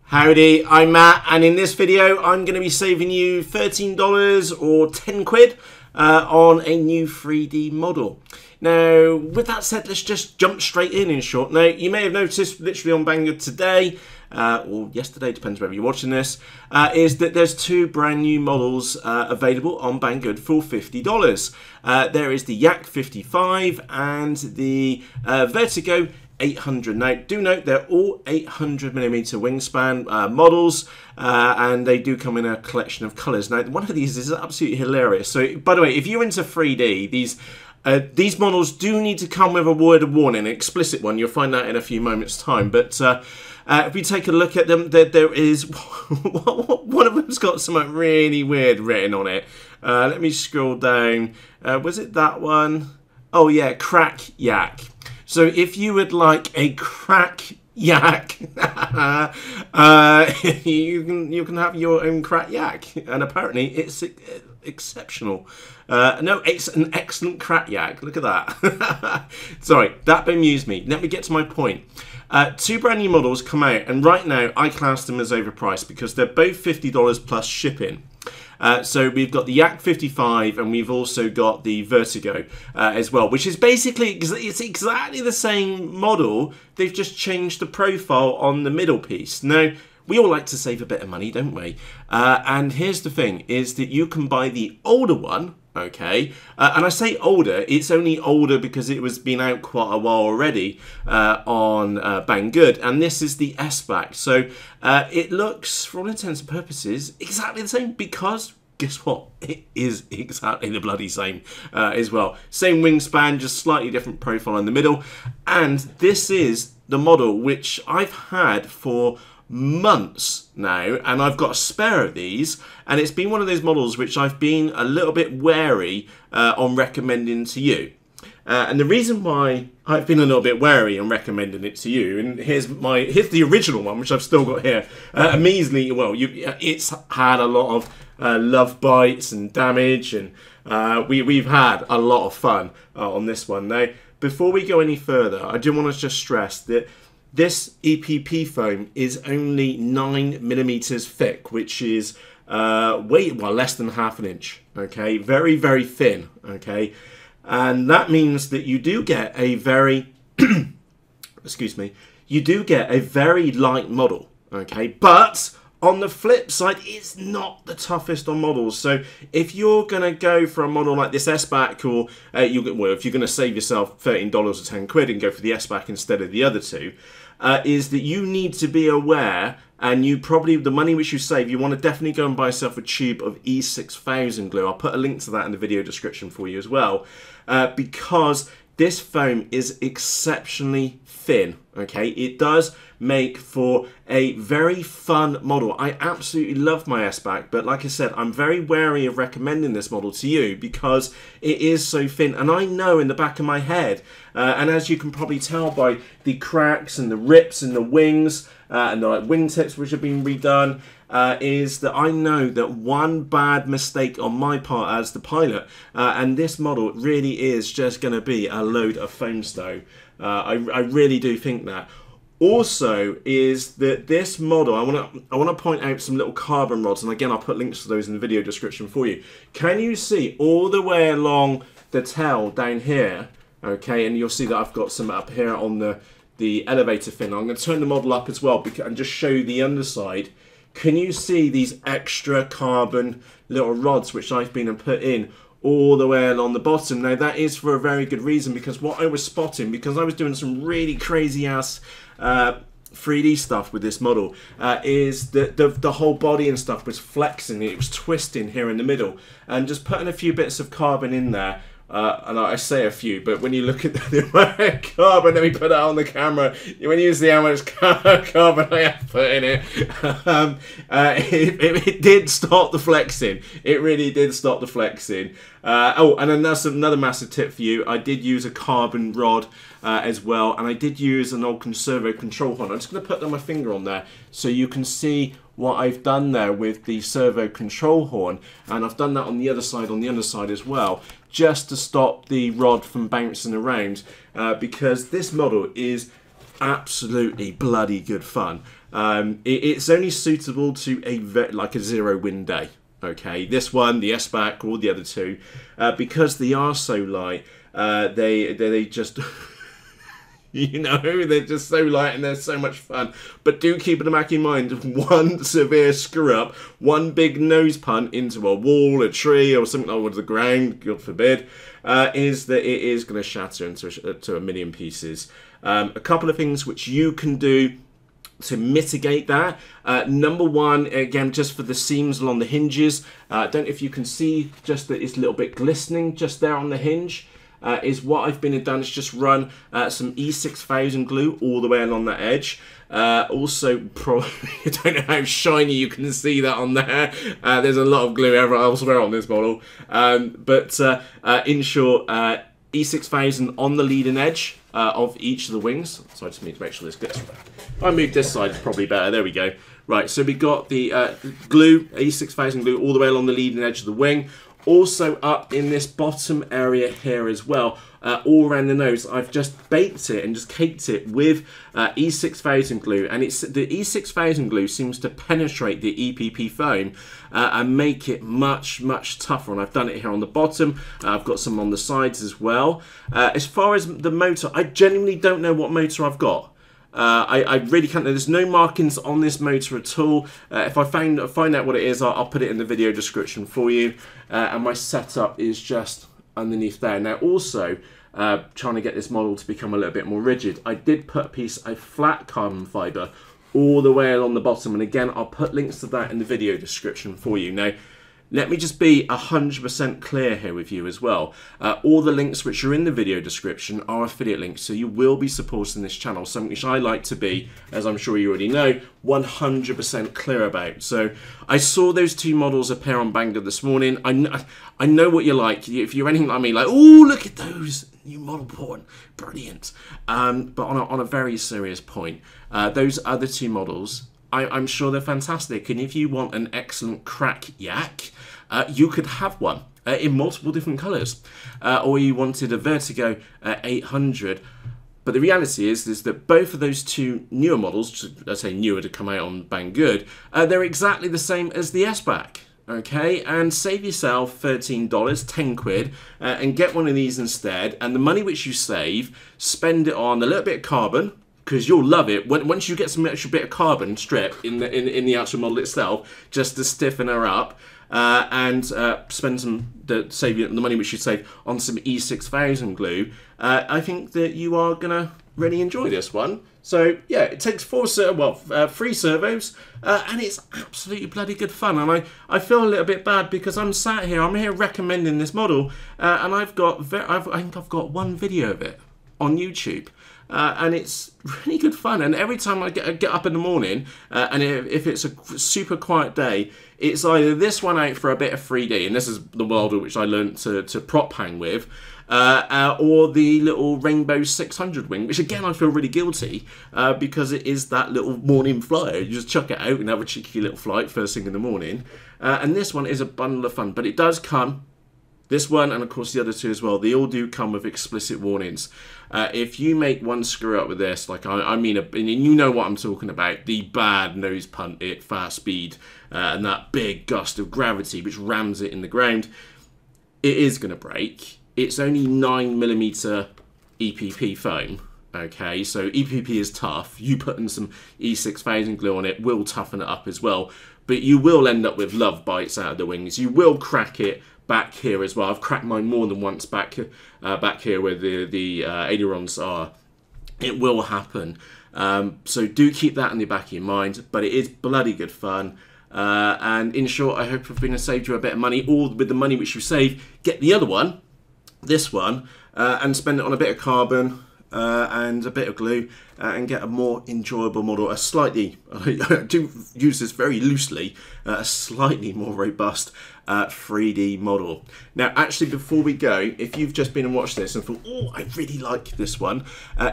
Howdy, I'm Matt, and in this video I'm going to be saving you $13 or 10 quid on a new 3D model. Now, with that said, let's just jump straight in short. Now, you may have noticed literally on Banggood today, or yesterday, depends whether you're watching this, is that there's two brand new models available on Banggood for $50. There is the Yak 55 and the Vertigo 800. Now, do note they're all 800mm wingspan models, and they do come in a collection of colours. Now, one of these is absolutely hilarious. So, by the way, if you're into 3D, these models do need to come with a word of warning, an explicit one. You'll find that in a few moments' time. But if we take a look at them, there is one of them's got something really weird written on it. Let me scroll down. Was it that one? Oh yeah, crack yak. So if you would like a crack yak, you can have your own crack yak, and apparently it's exceptional. No, it's an excellent crack yak. Look at that. Sorry, that bemused me. Let me get to my point. Two brand new models come out, and right now I class them as overpriced because they're both $50 plus shipping. So we've got the Yak 55 and we've also got the Vertigo as well, which is basically, it's exactly the same model. They've just changed the profile on the middle piece. Now, we all like to save a bit of money, don't we? And here's the thing, is that you can buy the older one, okay? And I say older, it's only older because it was been out quite a while already on Banggood, and this is the Sbach. So it looks, for all intents and purposes, exactly the same because, guess what? It is exactly the bloody same as well. Same wingspan, just slightly different profile in the middle. And this is the model which I've had for months now, and I've got a spare of these, and it's been one of those models which I've been a little bit wary on recommending to you. And the reason why I've been a little bit wary on recommending it to you, and here's the original one, which I've still got here. Measly, well, it's had a lot of love bites and damage, and we've had a lot of fun on this one. Now, before we go any further, I do want to just stress that this EPP foam is only 9mm thick, which is less than half an inch. Okay, very, very thin. Okay, and that means that you do get a very excuse me, you do get a very light model. Okay, but on the flip side, it's not the toughest on models. So if you're going to go for a model like this Sbach, or if you're going to save yourself $13 or 10 quid and go for the Sbach instead of the other two, is that you need to be aware, and you probably, the money which you save, you want to definitely go and buy yourself a tube of E6000 glue. I'll put a link to that in the video description for you as well, because this foam is exceptionally thin. Okay, it does make for a very fun model. I absolutely love my Sbach, but like I said, I'm very wary of recommending this model to you because it is so thin. And I know in the back of my head, and as you can probably tell by the cracks and the rips in the wings and the wingtips which have been redone, is that I know that one bad mistake on my part as the pilot, and this model really is just going to be a load of foam stow. I really do think that. Also, is that this model, I want to point out some little carbon rods, and again I'll put links to those in the video description for you. Can you see all the way along the tail down here? Okay, and you'll see that I've got some up here on the elevator fin. I'm going to turn the model up as well and just show you the underside. Can you see these extra carbon little rods which I've been and put in all the way along the bottom? Now that is for a very good reason, because what I was spotting, because I was doing some really crazy ass 3D stuff with this model, is that the whole body and stuff was flexing, it was twisting here in the middle, and just putting a few bits of carbon in there. And I say a few, but when you look at the amount of carbon, let me put that on the camera, when you see how much carbon I have put in it, it did stop the flexing. It really did stop the flexing. Oh, and then that's another massive tip for you. I did use a carbon rod as well, and I did use an old servo control horn. I'm just going to put my finger on there so you can see what I've done there with the servo control horn, and I've done that on the other side, on the underside as well, just to stop the rod from bouncing around, because this model is absolutely bloody good fun. It's only suitable to like a 0 wind day. Okay, this one, the Sbach, or the other two, because they are so light, they just, you know, they're just so light and they're so much fun. But do keep in the back of your mind, one severe screw up, one big nose punt into a wall, a tree, or something like the ground, God forbid, is that it is going to shatter into a million pieces. A couple of things which you can do to mitigate that. Number one, again, just for the seams along the hinges, don't know if you can see just that it's a little bit glistening just there on the hinge, is what I've been and done is just run some E6000 glue all the way along that edge. Also, probably, I don't know how shiny you can see that on there. There's a lot of glue elsewhere on this model. But in short, E6000 on the leading edge of each of the wings. So I just need to make sure this gets right. If I move this side, it's probably better. There we go. Right, so we got the glue, E6000 glue, all the way along the leading edge of the wing. Also up in this bottom area here as well, all around the nose, I've just baked it and just caked it with E6000 glue. And it's the E6000 glue seems to penetrate the EPP foam and make it much, much tougher. And I've done it here on the bottom. I've got some on the sides as well. As far as the motor, I genuinely don't know what motor I've got. I really can't know. There's no markings on this motor at all. If I find out what it is, I'll put it in the video description for you. And my setup is just underneath there. Now also, trying to get this model to become a little bit more rigid, I did put a piece of flat carbon fibre all the way along the bottom. And again, I'll put links to that in the video description for you. Now, let me just be 100% clear here with you as well. All the links which are in the video description are affiliate links, so you will be supporting this channel, something which I like to be, as I'm sure you already know, 100% clear about. So I saw those two models appear on Banggood this morning. I know what you like. If you're anything like me, like, oh, look at those new model porn, brilliant. But on a very serious point, those other two models, I'm sure they're fantastic, and if you want an excellent crack yak, you could have one in multiple different colours, or you wanted a Vertigo 800. But the reality is that both of those two newer models, I say newer to come out on Banggood, they're exactly the same as the Sbach. Okay, and save yourself $13, 10 quid, and get one of these instead. And the money which you save, spend it on a little bit of carbon, because you'll love it once you get some extra bit of carbon strip in the actual model itself, just to stiffen her up, and spend save the money which you save on some E6000 glue. I think that you are gonna really enjoy this one. So yeah, it takes 3 servos, and it's absolutely bloody good fun. And I feel a little bit bad because I'm here recommending this model, and I think I've got one video of it on YouTube. And it's really good fun. And every time I get up in the morning, and if it's a super quiet day, it's either this one out for a bit of 3D, and this is the model which I learned to prop hang with, or the little Rainbow 600 wing, which again I feel really guilty because it is that little morning flyer. You just chuck it out and have a cheeky little flight first thing in the morning. And this one is a bundle of fun, but it does come. This one, and of course the other two as well, they all do come with explicit warnings. If you make one screw up with this, like I mean, and you know what I'm talking about, the bad nose punt at fast speed, and that big gust of gravity which rams it in the ground, it is going to break. It's only 9mm EPP foam. Okay, so EPP is tough. You putting some E6000 glue on it will toughen it up as well, but you will end up with love bites out of the wings. You will crack it back here as well. I've cracked mine more than once back here where the ailerons are. It will happen. So do keep that in the back of your mind, but it is bloody good fun. And in short, I hope I've been able to save you a bit of money, or with the money which you save, get the other one, this one, and spend it on a bit of carbon and a bit of glue, and get a more enjoyable model, a slightly, I do use this very loosely, a slightly more robust 3D model. Now actually, before we go, if you've just been and watched this and thought, oh, I really like this one,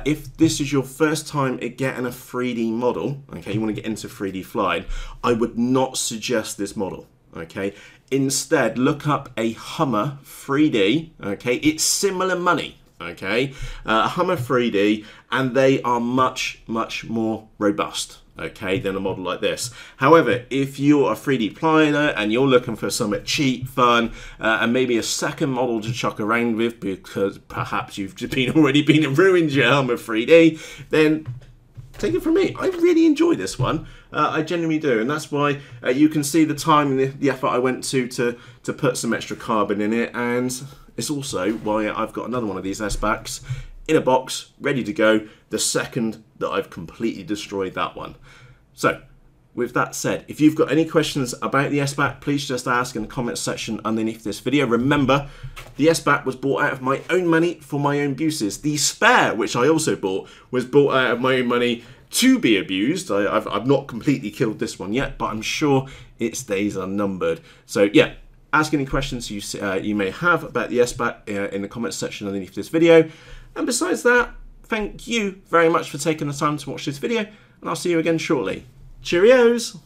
if this is your first time at getting a 3D model, okay, you want to get into 3D flying, I would not suggest this model. Okay, instead look up a Hummer 3D. Okay, it's similar money. Okay, Hummer 3D, and they are much more robust. okay, than a model like this. However, if you're a 3D planner and you're looking for something cheap, fun, and maybe a second model to chuck around with because perhaps you've already been ruined your helmet 3D, then take it from me. I really enjoy this one. I genuinely do, and that's why you can see the time and the effort I went to put some extra carbon in it, and it's also why I've got another one of these Sbachs in a box, ready to go, the second that I've completely destroyed that one. So, with that said, if you've got any questions about the Sbach, please just ask in the comment section underneath this video. Remember, the Sbach was bought out of my own money for my own uses. The spare, which I also bought, was bought out of my own money to be abused. I've not completely killed this one yet, but I'm sure its days are numbered. So yeah, ask any questions you may have about the Sbach in the comment section underneath this video. And besides that, thank you very much for taking the time to watch this video, and I'll see you again shortly. Cheerios!